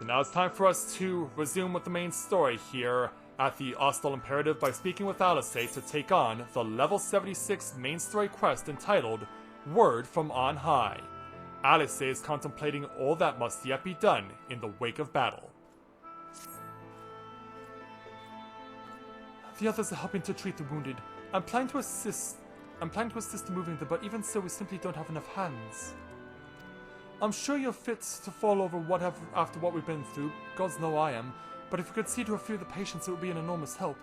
And now it's time for us to resume with the main story here at the Austral Imperative by speaking with Alice to take on the level 76 main story quest entitled Word from On High. Alice is contemplating all that must yet be done in the wake of battle. The others are helping to treat the wounded. I'm planning to assist in moving them, but even so, we simply don't have enough hands. I'm sure you're fit to fall over after what we've been through. Gods know I am. But if we could see to a few of the patients, it would be an enormous help.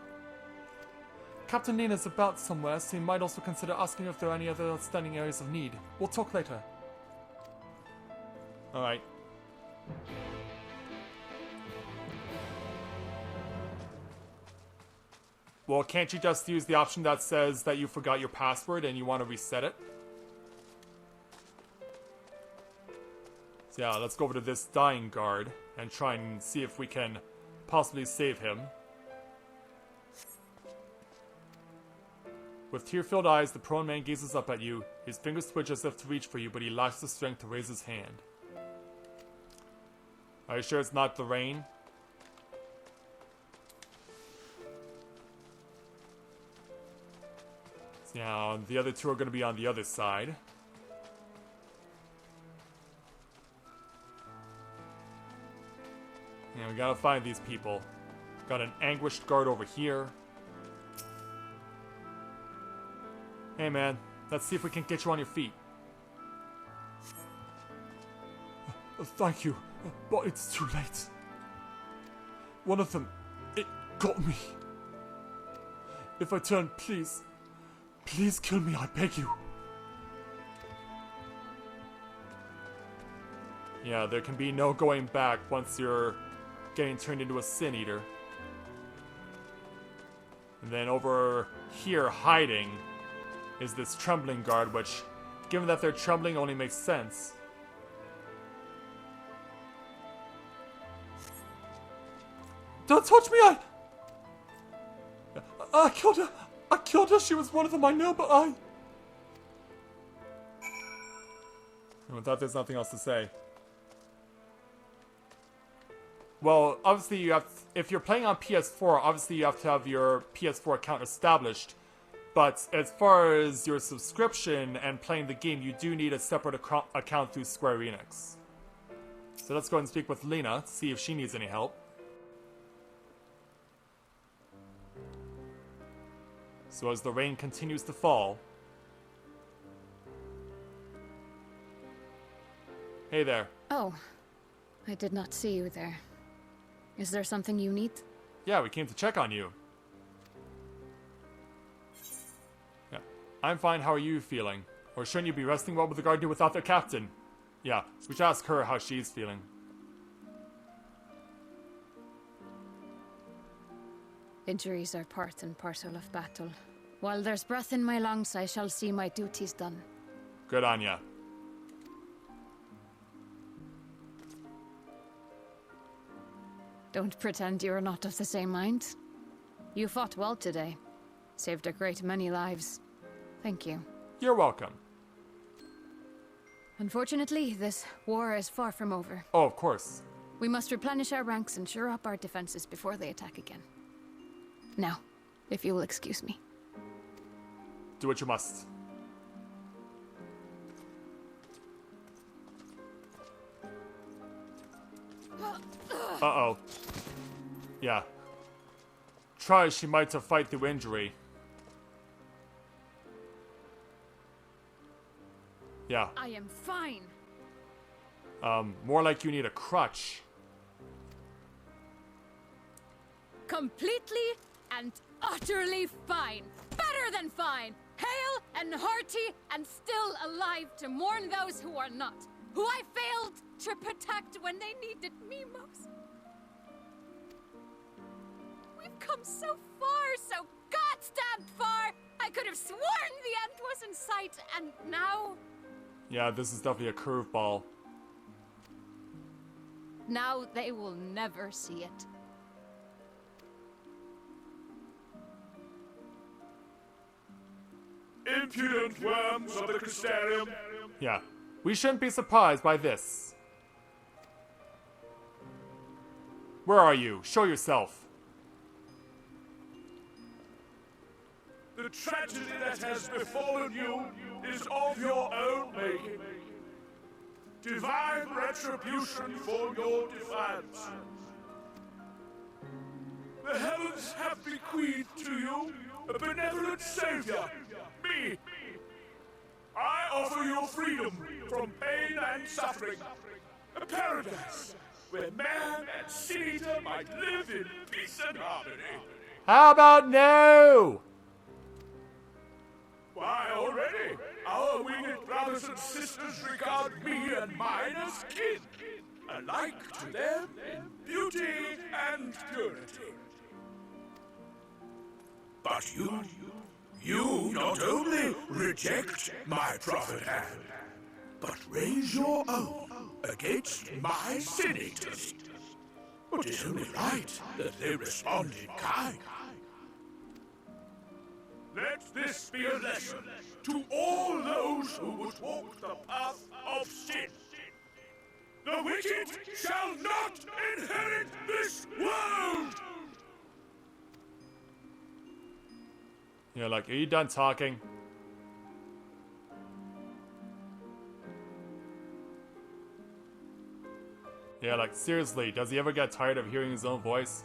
Captain Nina's about somewhere, so you might also consider asking if there are any other outstanding areas of need. We'll talk later. Alright. Well, can't you just use the option that says that you forgot your password and you want to reset it? So yeah, let's go over to this dying guard and try and see if we can possibly save him. With tear-filled eyes, the prone man gazes up at you. His fingers twitch as if to reach for you, but he lacks the strength to raise his hand. Are you sure it's not the rain? So now, the other two are going to be on the other side. Yeah, we gotta find these people. Got an anguished guard over here. Hey man, let's see if we can get you on your feet. Thank you, but it's too late. One of them, it got me. If I turn, please kill me, I beg you. Yeah, there can be no going back once you're getting turned into a sin eater. And then over here, hiding, is this trembling guard, which, given that they're trembling, only makes sense. Don't touch me! I killed her! I killed her! She was one of them, I know, but I... And with that, there's nothing else to say. Well, obviously you have, if you're playing on PS4, obviously you have to have your PS4 account established. But as far as your subscription and playing the game, you do need a separate account through Square Enix. So let's go ahead and speak with Lena, see if she needs any help. So as the rain continues to fall... Hey there. Oh, I did not see you there. Is there something you need? Yeah, we came to check on you. Yeah, I'm fine. How are you feeling? Or shouldn't you be resting? What would the guard do without their captain? Yeah, we should ask her how she's feeling. Injuries are part and parcel of battle. While there's breath in my lungs, I shall see my duties done. Good on ya. Don't pretend you're not of the same mind. You fought well today. Saved a great many lives. Thank you. You're welcome. Unfortunately, this war is far from over. Oh, of course. We must replenish our ranks and shore up our defenses before they attack again. Now, if you will excuse me. Do what you must. Uh-oh. Yeah. Try as she might to fight through injury. Yeah. I am fine. More like you need a crutch. Completely and utterly fine. Better than fine. Hale and hearty and still alive to mourn those who are not. Who I failed to protect when they needed me most. We've come so far, so goddamn far! I could have sworn the end was in sight, and now... Yeah, this is definitely a curveball. Now they will never see it. Impudent worms of the Crystarium. Yeah, we shouldn't be surprised by this. Where are you? Show yourself. The tragedy that has befallen you is of your own making. Divine retribution for your defiance. The heavens have bequeathed to you a benevolent savior, me. I offer you freedom from pain and suffering. A paradise where man and sin-eater might live in peace and harmony. How about no? Why, already, our winged brothers and sisters regard me and mine as kin, alike to them in beauty and purity. But you not only reject my prophet hand, but raise your own against my sin-eaters. It is only right that they respond in kind. Let this be a lesson to all those who would walk the path of sin. The wicked shall not inherit this world! Yeah, like, are you done talking? Yeah, like, seriously, does he ever get tired of hearing his own voice?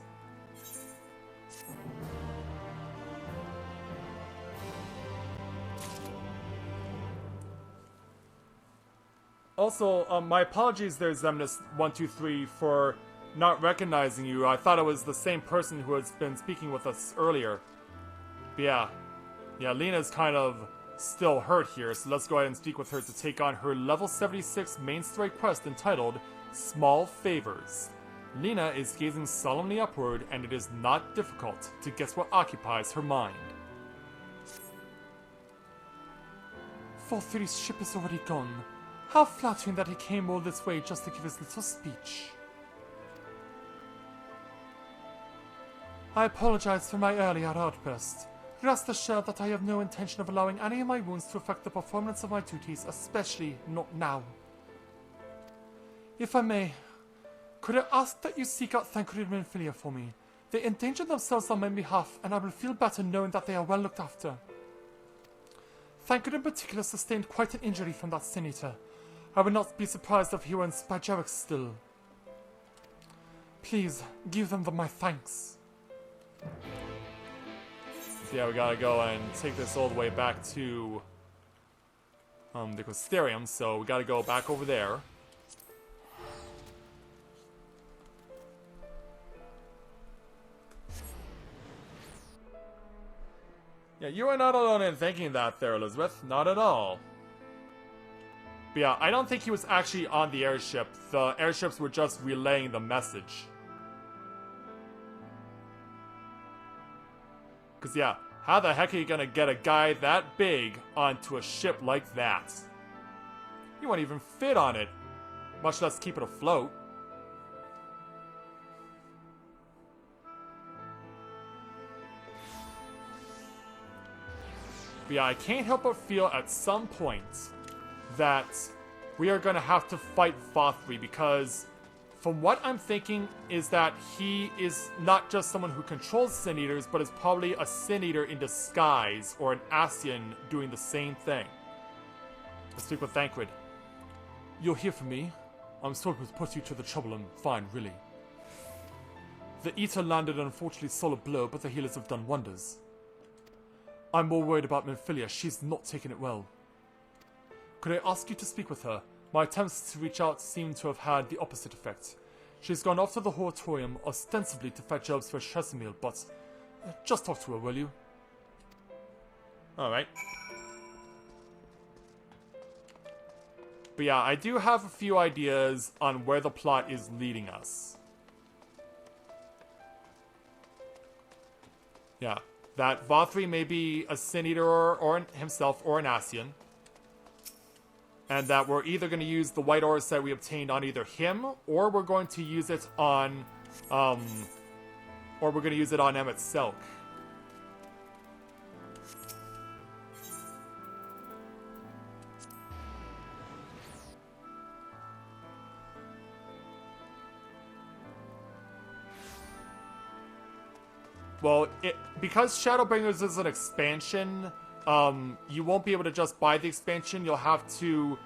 Also, my apologies there, Zemnis123, for not recognizing you. I thought it was the same person who has been speaking with us earlier. But yeah, Lena's kind of still hurt here, so let's go ahead and speak with her to take on her level 76 main story quest entitled Small Favors. Lena is gazing solemnly upward, and it is not difficult to guess what occupies her mind. 430's ship is already gone. How flattering that he came all this way just to give his little speech. I apologize for my earlier outburst. Rest assured that I have no intention of allowing any of my wounds to affect the performance of my duties, especially not now. If I may, could I ask that you seek out Thancred and Minfilia for me? They endanger themselves on my behalf, and I will feel better knowing that they are well looked after. Thancred in particular sustained quite an injury from that Sin-Eater. I would not be surprised if he were in Spyjarix still. Please, give them my thanks. So yeah, we gotta go and take this all the way back to the Crystarium, so we gotta go back over there. Yeah, you are not alone in thinking that there, Elizabeth. Not at all. But yeah, I don't think he was actually on the airship. The airships were just relaying the message. Because yeah, how the heck are you gonna get a guy that big onto a ship like that? You won't even fit on it, much less keep it afloat. But yeah, I can't help but feel at some point that we are going to have to fight Vothri, because from what I'm thinking is that he is not just someone who controls Sin-Eaters, but is probably a Sin-Eater in disguise, or an Ascian doing the same thing. Let's speak with Thancred. You're here for me? I'm sorry to put you to the trouble. I'm fine, really. The Eater landed an unfortunately solid blow, but the healers have done wonders. I'm more worried about Minfilia. She's not taking it well. Could I ask you to speak with her? My attempts to reach out seem to have had the opposite effect. She's gone off to the Horatorium, ostensibly to fetch herbs for Chesimil, but just talk to her, will you? Alright. But yeah, I do have a few ideas on where the plot is leading us. Yeah. That Vothri may be a Sin-Eater or himself or an Ascian. And that we're either going to use the white aura set we obtained on either him, or we're going to use it on, Emmett Selk. Well, because Shadowbringers is an expansion, you won't be able to just buy the expansion. You'll have to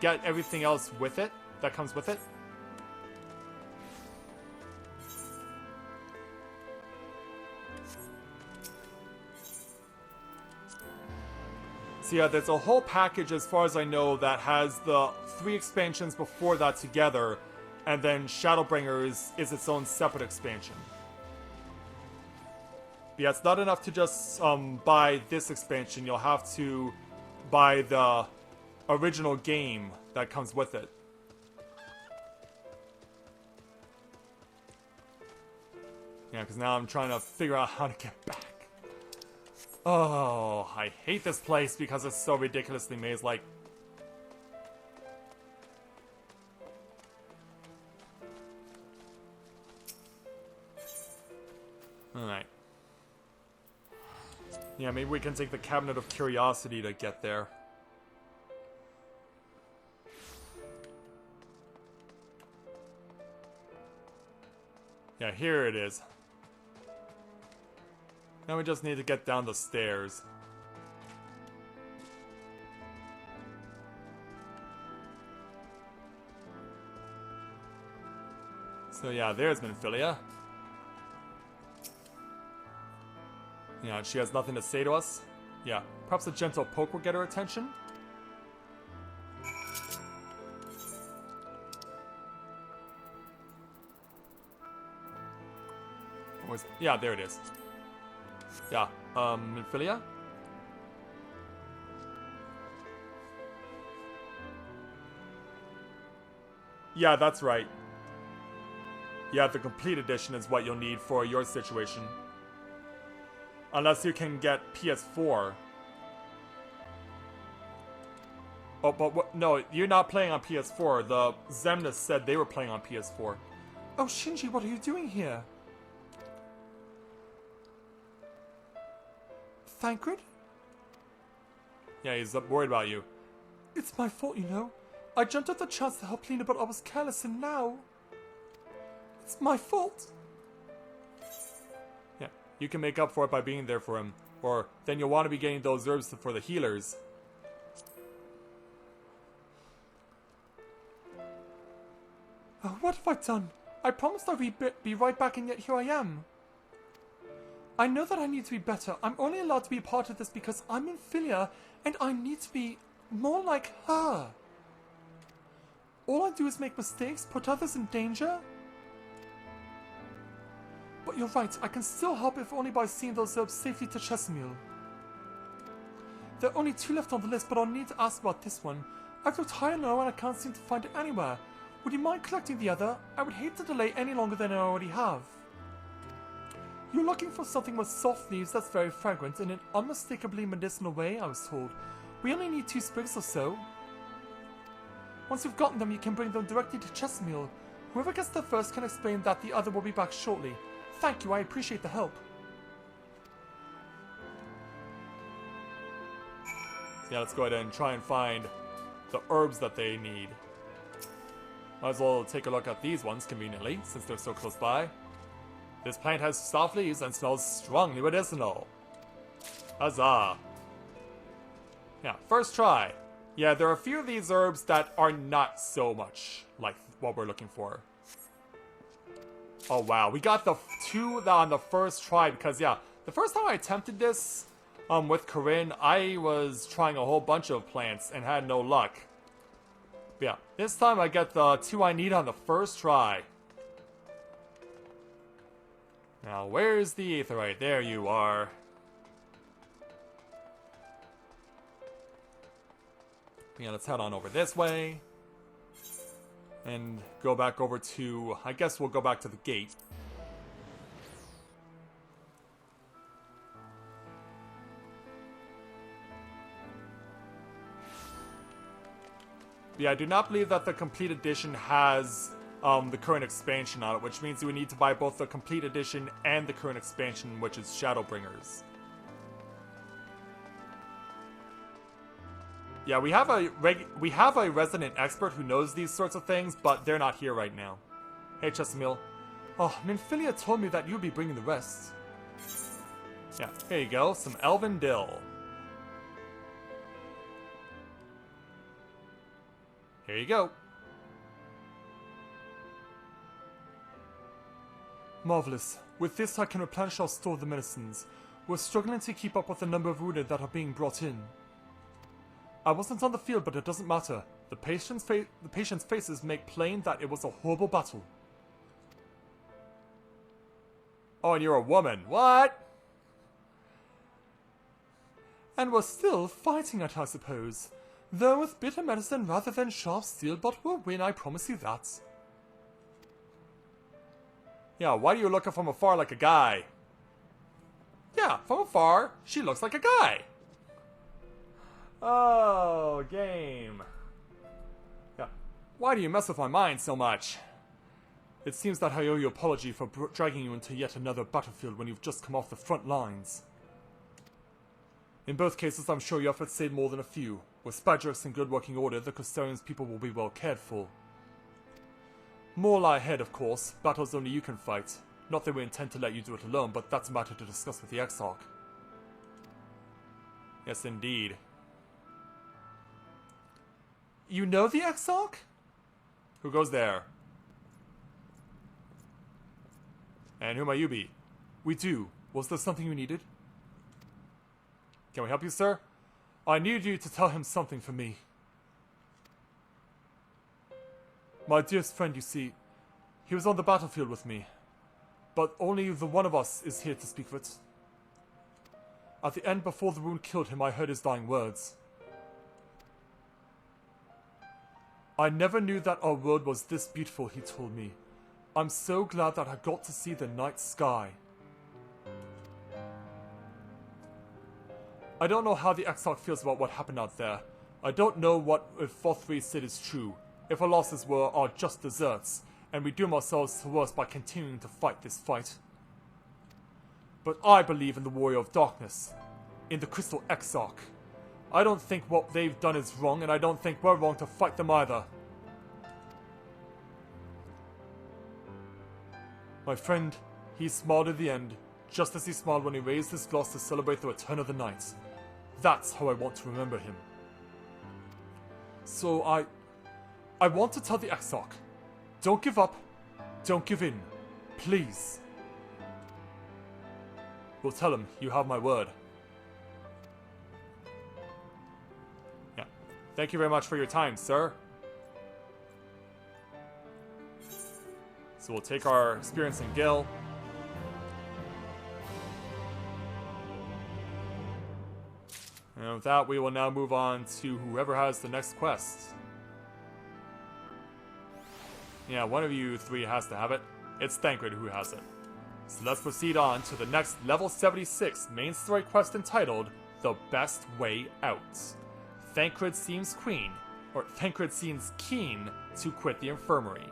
get everything else with it that comes with it. So yeah, there's a whole package, as far as I know, that has the 3 expansions before that together, and then Shadowbringers is its own separate expansion. But yeah, it's not enough to just buy this expansion. You'll have to buy the original game that comes with it. Yeah, because now I'm trying to figure out how to get back. Oh, I hate this place because it's so ridiculously maze-like. Alright. Yeah, maybe we can take the Cabinet of Curiosity to get there. Yeah, here it is. Now we just need to get down the stairs. So yeah, there's Minfilia. Yeah, she has nothing to say to us. Yeah, perhaps a gentle poke will get her attention. Yeah, there it is. Yeah, Minfilia? Yeah, that's right. Yeah, the complete edition is what you'll need for your situation. Unless you can get PS4. Oh, but what? No, you're not playing on PS4. The Zemnis said they were playing on PS4. Oh, Shinji, what are you doing here? Thancred? Yeah, he's worried about you. It's my fault, you know. I jumped at the chance to help Lena, but I was careless, and now... It's my fault. Yeah, you can make up for it by being there for him. Or then you'll want to be getting those herbs for the healers. What have I done? I promised I'd be right back, and yet here I am. I know that I need to be better. I'm only allowed to be a part of this because I'm Minfilia, and I need to be more like her. All I do is make mistakes, put others in danger. But you're right, I can still help if only by seeing those herbs safely to Chesimil. There are only 2 left on the list, but I'll need to ask about this one. I've looked high and low and I can't seem to find it anywhere. Would you mind collecting the other? I would hate to delay any longer than I already have. You're looking for something with soft leaves that's very fragrant in an unmistakably medicinal way, I was told. We only need 2 sprigs or so. Once you've gotten them, you can bring them directly to Chesimil. Whoever gets there first can explain that the other will be back shortly. Thank you, I appreciate the help. Yeah, let's go ahead and try and find the herbs that they need. Might as well take a look at these ones conveniently, since they're so close by. This plant has soft leaves and smells strongly medicinal. Huzzah! Yeah, first try. Yeah, there are a few of these herbs that are not so much like what we're looking for. Oh wow, we got the 2 on the first try because yeah, the first time I attempted this with Corinne, I was trying a whole bunch of plants and had no luck. But yeah, this time I get the 2 I need on the first try. Now, where's the aetheryte? There you are. Yeah, let's head on over this way. And go back over to... I guess we'll go back to the gate. Yeah, I do not believe that the complete edition has... the current expansion on it, which means you would need to buy both the complete edition and the current expansion, which is Shadowbringers. Yeah, we have a resident expert who knows these sorts of things, but they're not here right now. Hey, Chesimil. Oh, Minfilia told me that you'd be bringing the rest. Yeah, here you go. Some elven dill. Here you go. Marvelous. With this I can replenish our store of the medicines. We're struggling to keep up with the number of wounded that are being brought in. I wasn't on the field, but it doesn't matter. The patients' faces make plain that it was a horrible battle. Oh, and you're a woman. What? And we're still fighting it, I suppose. Though with bitter medicine rather than sharp steel, but we'll win, I promise you that. Yeah, why do you look from afar like a guy? Yeah, from afar, she looks like a guy. Oh, game. Yeah, why do you mess with my mind so much? It seems that I owe you an apology for dragging you into yet another battlefield when you've just come off the front lines. In both cases, I'm sure your efforts saved more than a few. With Spadrix in good working order, the Custodian's people will be well cared for. More lie ahead, of course. Battles only you can fight. Not that we intend to let you do it alone, but that's a matter to discuss with the Exarch. Yes, indeed. You know the Exarch? Who goes there? And who might you be? We do. Was there something you needed? Can we help you, sir? I need you to tell him something for me. My dearest friend, you see, he was on the battlefield with me. But only the one of us is here to speak of it. At the end, before the wound killed him, I heard his dying words. I never knew that our world was this beautiful, he told me. I'm so glad that I got to see the night sky. I don't know how the Exarch feels about what happened out there. I don't know what if Fothri said is true, if our losses were our just deserts, and we doom ourselves to worse by continuing to fight this fight. But I believe in the Warrior of Darkness, in the Crystal Exarch. I don't think what they've done is wrong, and I don't think we're wrong to fight them either. My friend, he smiled at the end, just as he smiled when he raised his glass to celebrate the return of the night. That's how I want to remember him. So I want to tell the Exarch, don't give up, don't give in, please. We'll tell him you have my word. Yeah. Thank you very much for your time, sir. So we'll take our experience in Gil. And with that, we will now move on to whoever has the next quest. Yeah, one of you three has to have it. It's Thancred who has it. So let's proceed on to the next level 76 main story quest entitled The Best Way Out. Thancred seems keen to quit the infirmary.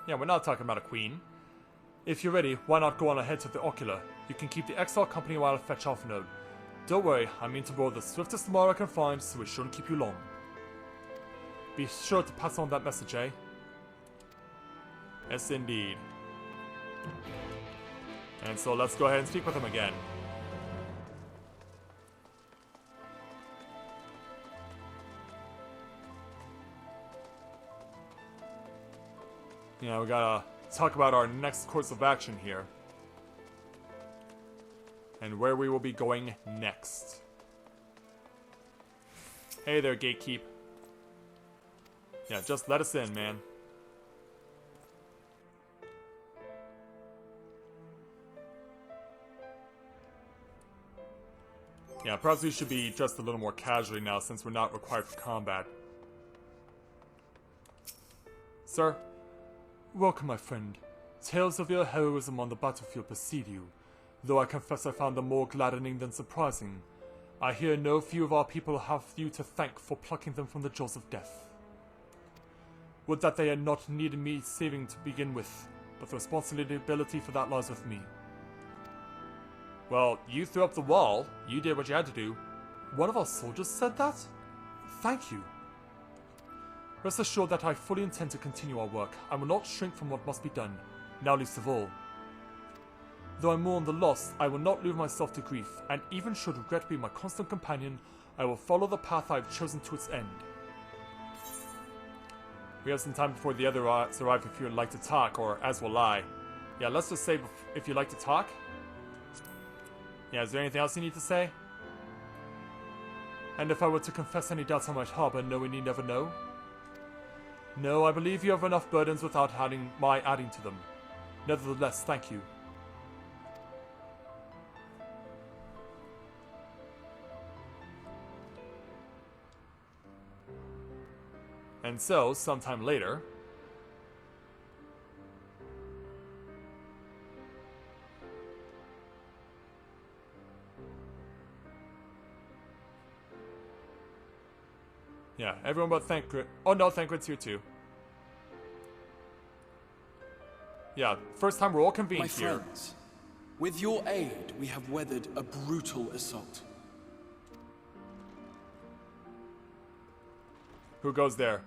Yeah, we're not talking about a queen. If you're ready, why not go on ahead to the Ocular? You can keep the Exile company while I fetch Alphanode. Don't worry, I mean to board the swiftest tomorrow I can find, so it shouldn't keep you long. Be sure to pass on that message, eh? Yes, indeed. And so let's go ahead and speak with him again. Yeah, we gotta talk about our next course of action here. And where we will be going next. Hey there, Gatekeep. Yeah, just let us in, man. Yeah, perhaps we should be dressed a little more casually now since we're not required for combat. Sir? Welcome, my friend. Tales of your heroism on the battlefield precede you, though I confess I found them more gladdening than surprising. I hear no few of our people have you to thank for plucking them from the jaws of death. Would that they had not needed me saving to begin with, but the responsibility for that lies with me. Well, you threw up the wall. You did what you had to do. One of our soldiers said that? Thank you. Rest assured that I fully intend to continue our work. I will not shrink from what must be done, now least of all. Though I mourn the loss, I will not lose myself to grief, and even should regret be my constant companion, I will follow the path I have chosen to its end. We have some time before the other arrive if you would like to talk, or as will I. Yeah, let's just say if you'd like to talk. Yeah, is there anything else you need to say? And if I were to confess any doubts I might harbor, no, we need never know. No, I believe you have enough burdens without my adding to them. Nevertheless, thank you. And so, sometime later... Yeah, everyone but Thancred. Oh no, Thancred's here too. Yeah, first time we're all convened here. My friends, with your aid, we have weathered a brutal assault. Who goes there?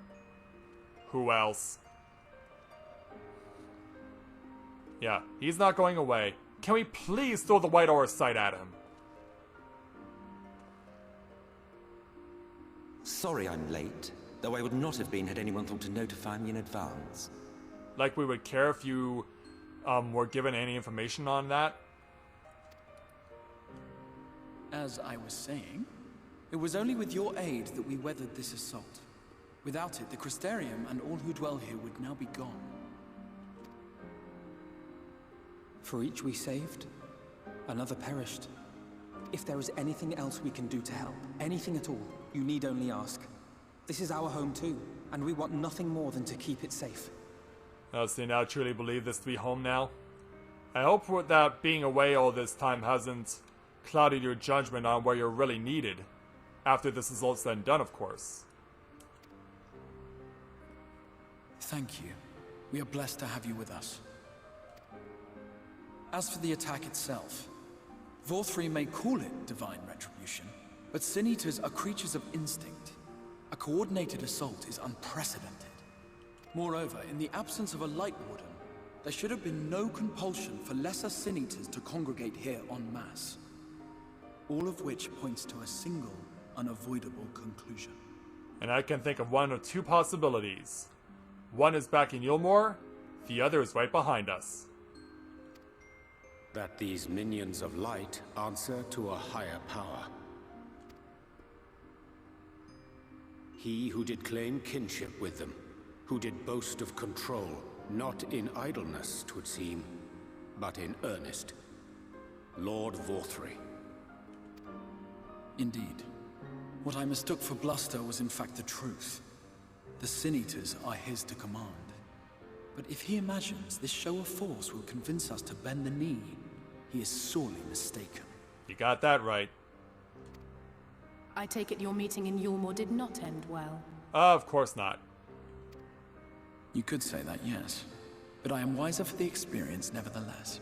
Who else? Yeah, he's not going away. Can we please throw the White Aura sight at him? Sorry I'm late, though I would not have been had anyone thought to notify me in advance. Like we would care if you were given any information on that? As I was saying, it was only with your aid that we weathered this assault. Without it, the Crystarium and all who dwell here would now be gone. For each we saved, another perished. If there is anything else we can do to help, anything at all, you need only ask. This is our home too, and we want nothing more than to keep it safe. So you now truly believe this to be home now? I hope that being away all this time hasn't clouded your judgment on where you're really needed. After this is all said and done, of course. Thank you. We are blessed to have you with us. As for the attack itself, Vorthri may call it divine retribution, but Sin Eaters are creatures of instinct. A coordinated assault is unprecedented. Moreover, in the absence of a Light Warden, there should have been no compulsion for lesser Sin Eaters to congregate here en masse. All of which points to a single, unavoidable conclusion. And I can think of one of two possibilities. One is back in Yulmore, the other is right behind us. That these minions of light answer to a higher power. He who did claim kinship with them, who did boast of control, not in idleness, 'twould seem, but in earnest. Lord Vorthri. Indeed. What I mistook for bluster was in fact the truth. The Sin Eaters are his to command. But if he imagines this show of force will convince us to bend the knee, he is sorely mistaken. You got that right. I take it your meeting in Yulmore did not end well. Of course not. You could say that, yes. But I am wiser for the experience nevertheless.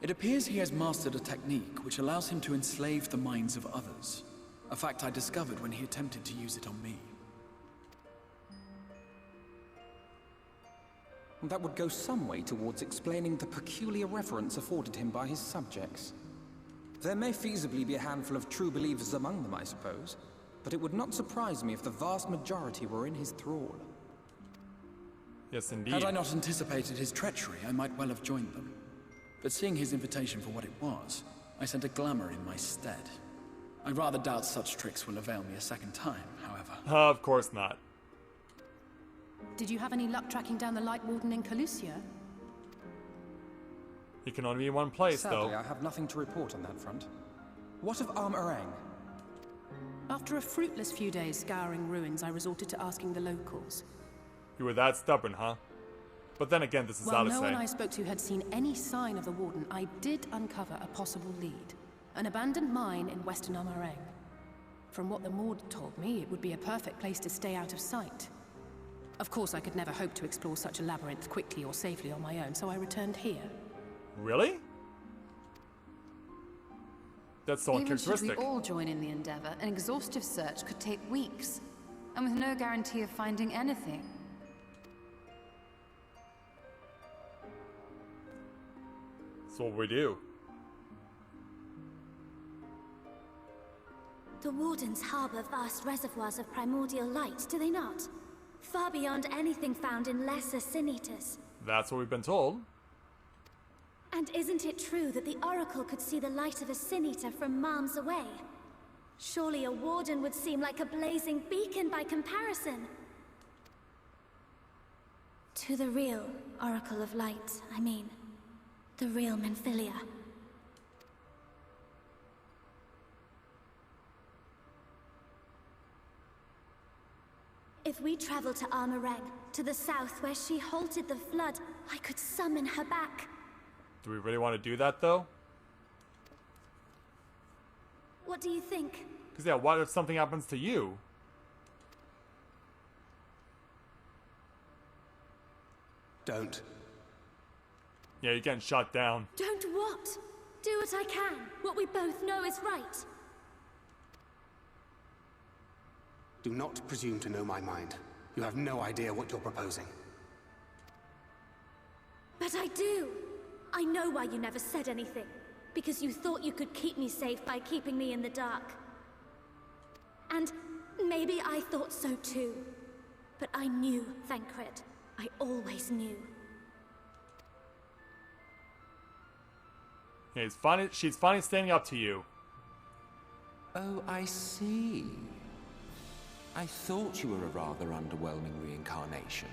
It appears he has mastered a technique which allows him to enslave the minds of others. A fact I discovered when he attempted to use it on me. That would go some way towards explaining the peculiar reverence afforded him by his subjects. There may feasibly be a handful of true believers among them, I suppose, but it would not surprise me if the vast majority were in his thrall. Yes, indeed. Had I not anticipated his treachery, I might well have joined them. But seeing his invitation for what it was, I sent a glamour in my stead. I rather doubt such tricks will avail me a second time, however. Of course not. Did you have any luck tracking down the Light Warden in Calusia? He can only be in one place, Sadly, though. I have nothing to report on that front. What of Armorang? After a fruitless few days scouring ruins, I resorted to asking the locals. You were that stubborn, huh? But then again, this is Well, out of no say. one I spoke to had seen any sign of the Warden. I did uncover a possible lead. An abandoned mine in western Armorang. From what the Maud told me, it would be a perfect place to stay out of sight. Of course, I could never hope to explore such a labyrinth quickly or safely on my own, so I returned here. Really? That's so Even should we uncharacteristic. all join in the endeavor, an exhaustive search could take weeks, and with no guarantee of finding anything. That's what we do. The Wardens harbor vast reservoirs of primordial light, do they not? Far beyond anything found in lesser sin-eaters. That's what we've been told. And isn't it true that the Oracle could see the light of a sin-eater from miles away? Surely a Warden would seem like a blazing beacon by comparison. To the real Oracle of Light, I mean. The real Menphilia. If we travel to Armoreng, to the south where she halted the flood, I could summon her back. Do we really want to do that, though? What do you think? Because, yeah, what if something happens to you? Don't. Yeah, you're getting shot down. Don't what? Do what I can. What we both know is right. Do not presume to know my mind. You have no idea what you're proposing. But I do. I know why you never said anything. Because you thought you could keep me safe by keeping me in the dark. And maybe I thought so too. But I knew, Thancred. I always knew. Yeah, she's finally standing up to you. Oh, I see. I thought you were a rather underwhelming reincarnation,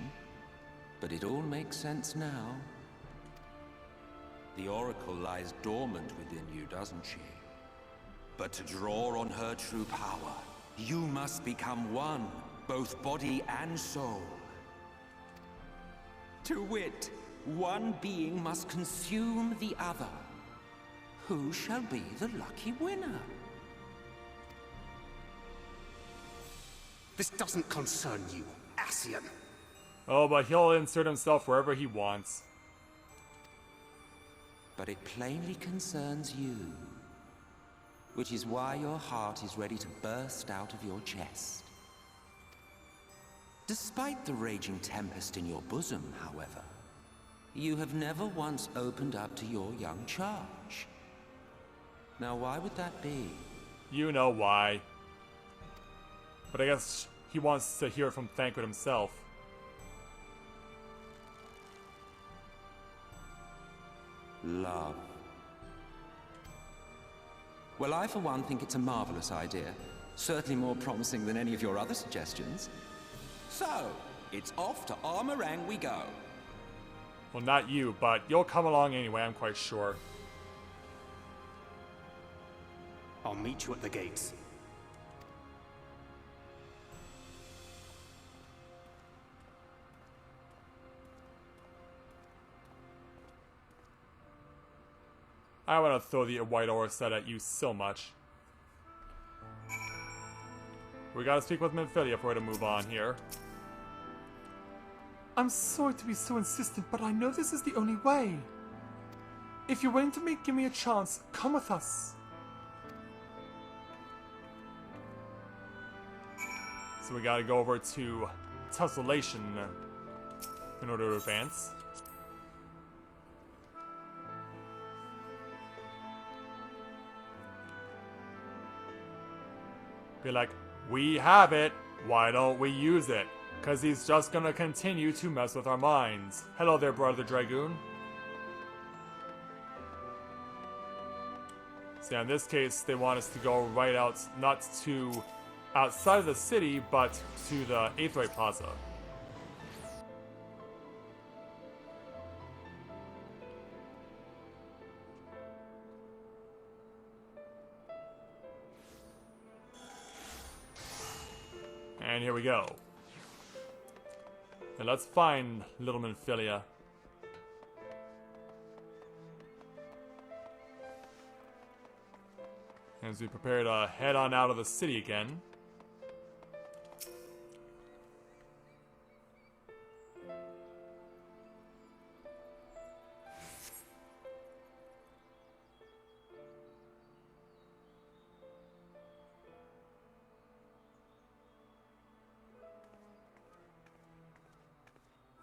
but it all makes sense now. The Oracle lies dormant within you, doesn't she? But to draw on her true power, you must become one, both body and soul. To wit, one being must consume the other. Who shall be the lucky winner? This doesn't concern you, Ascian. Oh, but he'll insert himself wherever he wants. But it plainly concerns you. Which is why your heart is ready to burst out of your chest. Despite the raging tempest in your bosom, however, you have never once opened up to your young charge. Now, why would that be? You know why. But I guess he wants to hear it from Thancred himself. Love. Well, I for one think it's a marvelous idea. Certainly more promising than any of your other suggestions. So, it's off to Armoreng we go. Well, not you, but you'll come along anyway, I'm quite sure. I'll meet you at the gates. I want to throw the white aura set at you so much. We gotta speak with Menphilia if we're to move on here. I'm sorry to be so insistent, but I know this is the only way. If you're willing to give me a chance, come with us. So we gotta go over to Tessellation in order to advance. Be like, we have it, why don't we use it? Cause he's just gonna continue to mess with our minds. Hello there, Brother Dragoon. So yeah, in this case, they want us to go right out, not to outside of the city, but to the Aetheryte Plaza. And here we go. And let's find little Menphilia. As we prepare to head on out of the city again.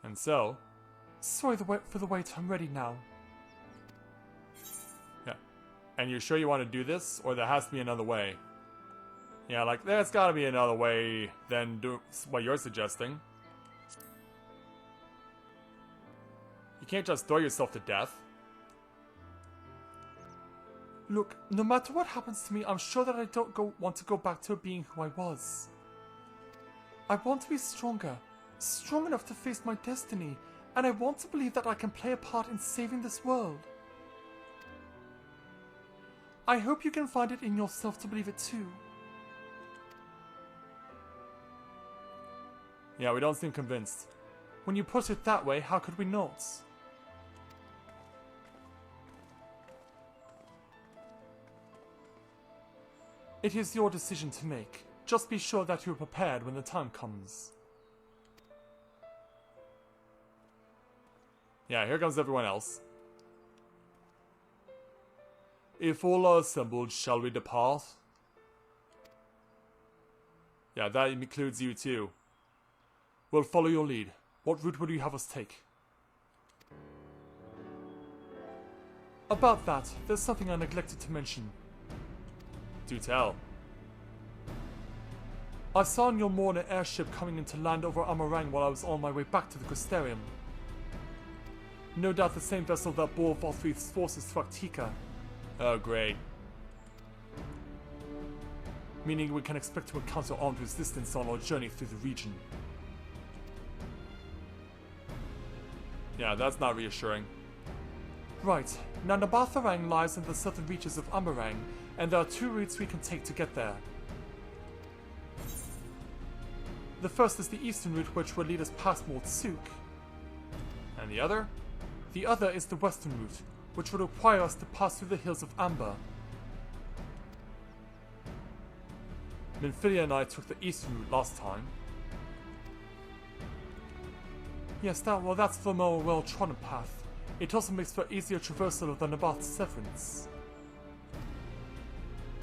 And so, Sorry for the wait, I'm ready now. And you're sure you want to do this? Or there has to be another way? Yeah, like, there's gotta be another way than do what you're suggesting. You can't just throw yourself to death. Look, no matter what happens to me, I'm sure that I don't want to go back to being who I was. I want to be stronger, strong enough to face my destiny, and I want to believe that I can play a part in saving this world. I hope you can find it in yourself to believe it too. Yeah, we don't seem convinced. When you put it that way, how could we not? It is your decision to make. Just be sure that you are prepared when the time comes. Yeah, here comes everyone else. If all are assembled, shall we depart? Yeah, that includes you too. We'll follow your lead. What route would you have us take? About that, there's something I neglected to mention. Do tell. I saw on your morn an airship coming into land over Amarang while I was on my way back to the Crystarium. No doubt the same vessel that bore Volthrieth's forces to Aktika. Oh, great. Meaning we can expect to encounter armed resistance on our journey through the region. Yeah, that's not reassuring. Right, now Nabatharang lies in the southern reaches of Amarang, and there are two routes we can take to get there. The first is the eastern route, which will lead us past Mortsuk. And the other? The other is the western route, which would require us to pass through the hills of Amber. Minfilia and I took the eastern route last time. Yes, that's the more well-trodden path. It also makes for easier traversal of the Nabath Severance.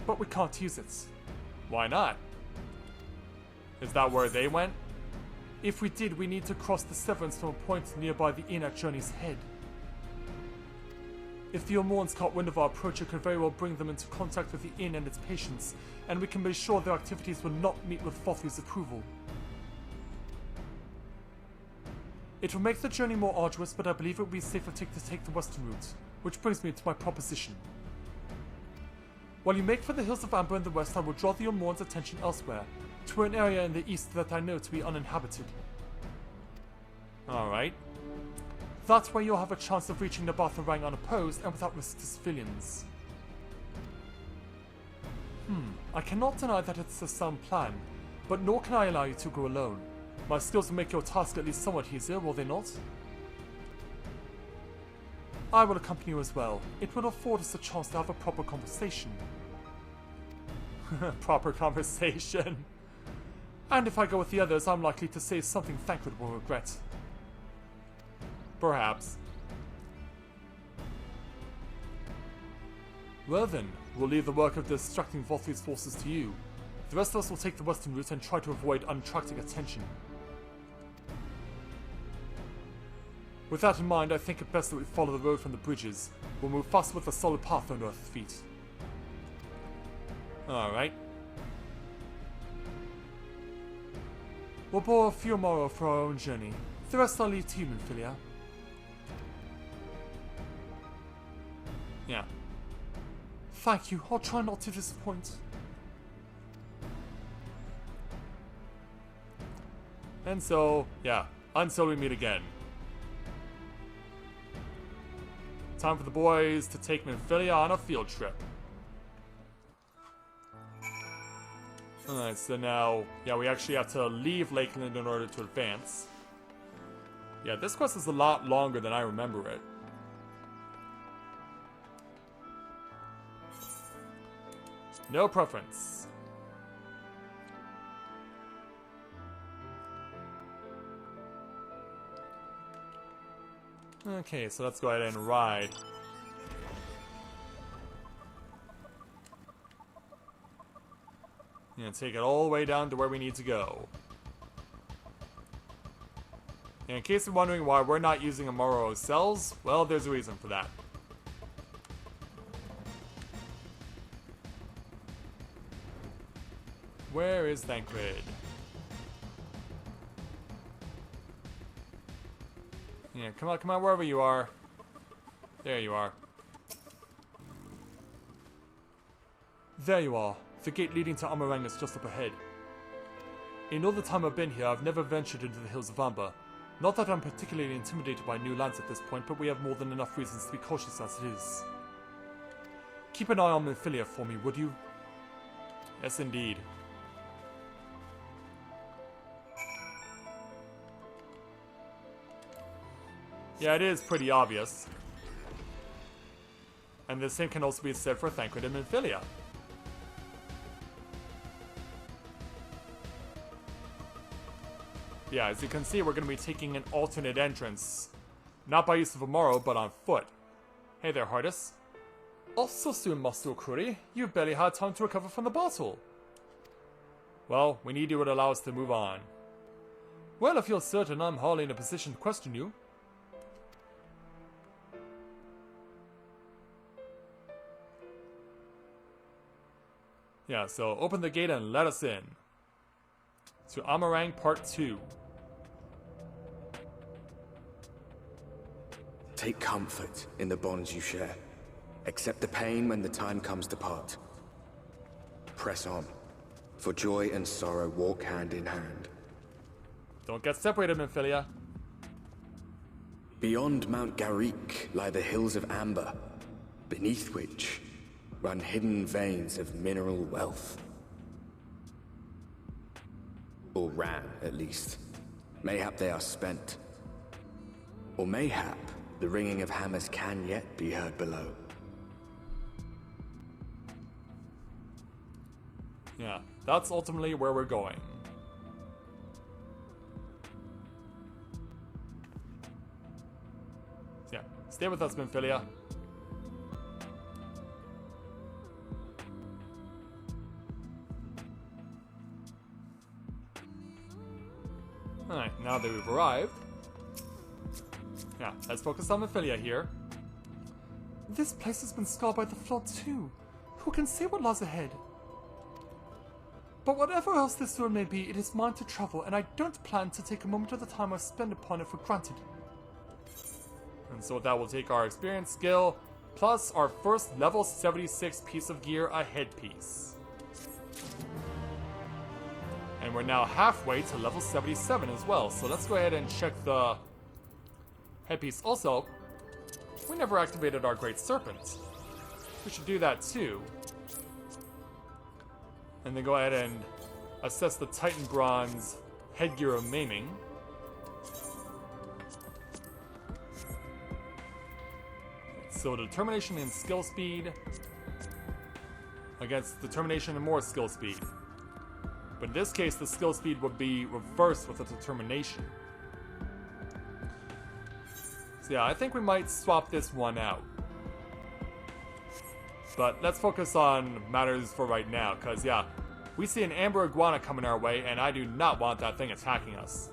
But we can't use it. Why not? Is that where they went? If we did, we need to cross the Severance from a point nearby the inn at Journey's Head. If the Omorns caught wind of our approach, it could very well bring them into contact with the inn and its patients, and we can be sure their activities will not meet with Volthrieth's approval. It will make the journey more arduous, but I believe it will be safer to take the western route, which brings me to my proposition. While you make for the hills of Amber in the west, I will draw the Omorns' attention elsewhere, to an area in the east that I know to be uninhabited. Alright. That way you'll have a chance of reaching Nabatharang unopposed and without risk to civilians. I cannot deny that it's a sound plan, but nor can I allow you to go alone. My skills will make your task at least somewhat easier, will they not? I will accompany you as well. It will afford us a chance to have a proper conversation. Proper conversation. And if I go with the others, I'm likely to say something Thancred will regret. Perhaps. Well then, we'll leave the work of distracting Volthrieth's forces to you. The rest of us will take the western route and try to avoid unattracting attention. With that in mind, I think it best that we follow the road from the bridges. We'll move faster with a solid path under our feet. Alright. We'll borrow a few more for our own journey. The rest I'll leave to you, Minfilia. Yeah. Thank you. I'll try not to disappoint. And so, yeah, until we meet again. Time for the boys to take Minfilia on a field trip. Alright, so now, yeah, we actually have to leave Lakeland in order to advance. Yeah, this quest is a lot longer than I remember it. No preference. Okay, so let's go ahead and ride. And take it all the way down to where we need to go. And in case you're wondering why we're not using Amaro cells, well, there's a reason for that. Where is Thancred? Yeah, come on, wherever you are. There you are. There you are. The gate leading to Amarang is just up ahead. In all the time I've been here, I've never ventured into the hills of Amber. Not that I'm particularly intimidated by new lands at this point, but we have more than enough reasons to be cautious as it is. Keep an eye on Minfilia for me, would you? Yes, indeed. Yeah, it is pretty obvious. And the same can also be said for Thancred and Minfilia. Yeah, as you can see, we're going to be taking an alternate entrance. Not by use of Amaro, but on foot. Hey there, Hardis. Oh, so soon, Master Okuri. You've barely had time to recover from the battle. Well, we need you to allow us to move on. Well, if you're certain, I'm hardly in a position to question you. Yeah, so open the gate and let us in. To Amarang Part 2. Take comfort in the bonds you share. Accept the pain when the time comes to part. Press on, for joy and sorrow walk hand in hand. Don't get separated, Minfilia. Beyond Mount Garrick lie the hills of Amber, beneath which run hidden veins of mineral wealth. Or ran, at least. Mayhap they are spent. Or mayhap the ringing of hammers can yet be heard below. Yeah, that's ultimately where we're going. Yeah, stay with us, Minfilia. Alright, now that we've arrived. Yeah, let's focus on Minfilia here. This place has been scarred by the flood too. Who can say what lies ahead? But whatever else this road may be, it is mine to travel, and I don't plan to take a moment of the time I spend upon it for granted. And so that will take our experience skill, plus our first level 76 piece of gear, a headpiece. And we're now halfway to level 77 as well, so let's go ahead and check the headpiece. Also, we never activated our Great Serpent. We should do that too. And then go ahead and assess the Titan Bronze headgear of maiming. So determination and skill speed against determination and more skill speed. But in this case, the skill speed would be reversed with the determination. So yeah, I think we might swap this one out. But let's focus on matters for right now, because yeah, we see an amber iguana coming our way, and I do not want that thing attacking us.